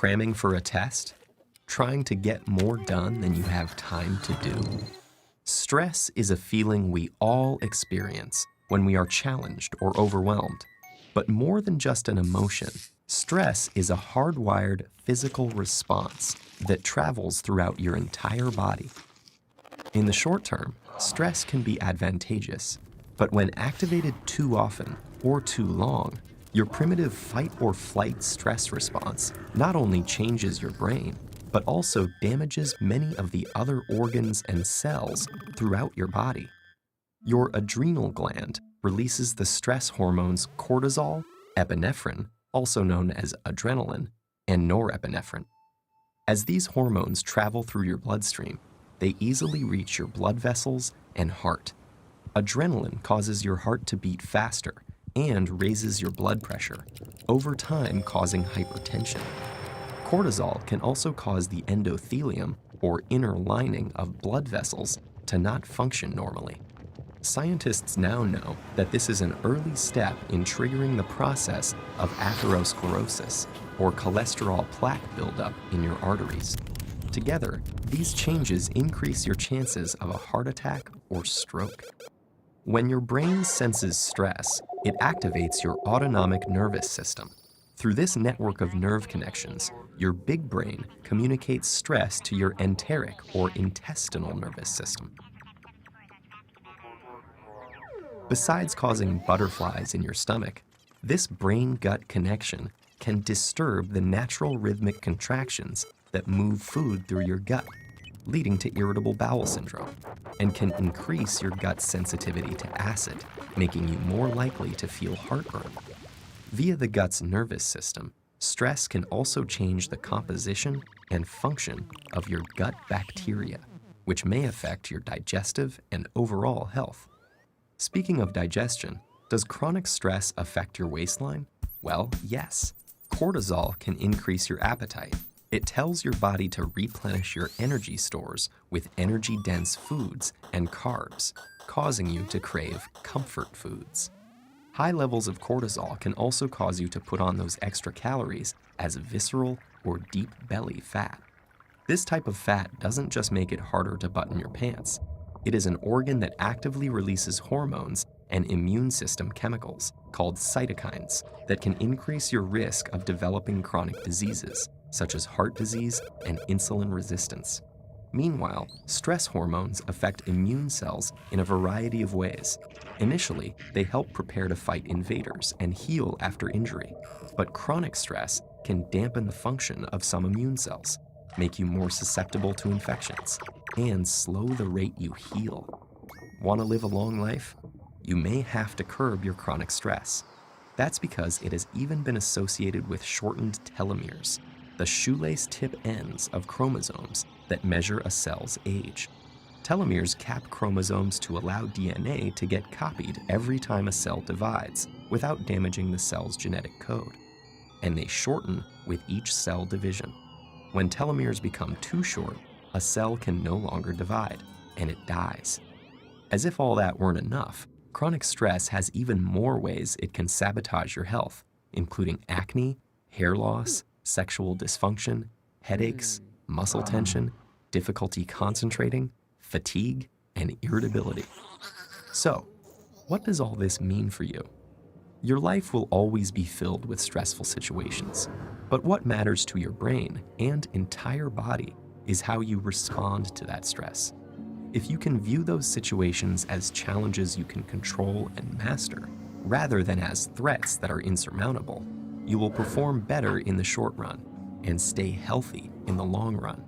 Cramming for a test? Trying to get more done than you have time to do? Stress is a feeling we all experience when we are challenged or overwhelmed. But more than just an emotion, stress is a hardwired physical response that travels throughout your entire body. In the short term, stress can be advantageous, but when activated too often or too long, your primitive fight or flight stress response not only changes your brain, but also damages many of the other organs and cells throughout your body. Your adrenal gland releases the stress hormones cortisol, epinephrine, also known as adrenaline, and norepinephrine. As these hormones travel through your bloodstream, they easily reach your blood vessels and heart. Adrenaline causes your heart to beat faster and raises your blood pressure, over time causing hypertension. Cortisol can also cause the endothelium, or inner lining of blood vessels, to not function normally. Scientists now know that this is an early step in triggering the process of atherosclerosis, or cholesterol plaque buildup in your arteries. Together, these changes increase your chances of a heart attack or stroke. When your brain senses stress, it activates your autonomic nervous system. Through this network of nerve connections, your big brain communicates stress to your enteric or intestinal nervous system. Besides causing butterflies in your stomach, this brain-gut connection can disturb the natural rhythmic contractions that move food through your gut, leading to irritable bowel syndrome, and can increase your gut's sensitivity to acid, making you more likely to feel heartburn. Via the gut's nervous system, stress can also change the composition and function of your gut bacteria, which may affect your digestive and overall health. Speaking of digestion, does chronic stress affect your waistline? Well, yes. Cortisol can increase your appetite. It tells your body to replenish your energy stores with energy-dense foods and carbs, causing you to crave comfort foods. High levels of cortisol can also cause you to put on those extra calories as visceral or deep belly fat. This type of fat doesn't just make it harder to button your pants. It is an organ that actively releases hormones and immune system chemicals called cytokines that can increase your risk of developing chronic diseases, such as heart disease and insulin resistance. Meanwhile, stress hormones affect immune cells in a variety of ways. Initially, they help prepare to fight invaders and heal after injury, but chronic stress can dampen the function of some immune cells, make you more susceptible to infections, and slow the rate you heal. Want to live a long life? You may have to curb your chronic stress. That's because it has even been associated with shortened telomeres, the shoelace tip ends of chromosomes that measure a cell's age. Telomeres cap chromosomes to allow DNA to get copied every time a cell divides without damaging the cell's genetic code. And they shorten with each cell division. When telomeres become too short, a cell can no longer divide, and it dies. As if all that weren't enough, chronic stress has even more ways it can sabotage your health, including acne, hair loss, sexual dysfunction, headaches, muscle tension, difficulty concentrating, fatigue, and irritability. So, what does all this mean for you? Your life will always be filled with stressful situations, but what matters to your brain and entire body is how you respond to that stress. If you can view those situations as challenges you can control and master, rather than as threats that are insurmountable, you will perform better in the short run and stay healthy in the long run.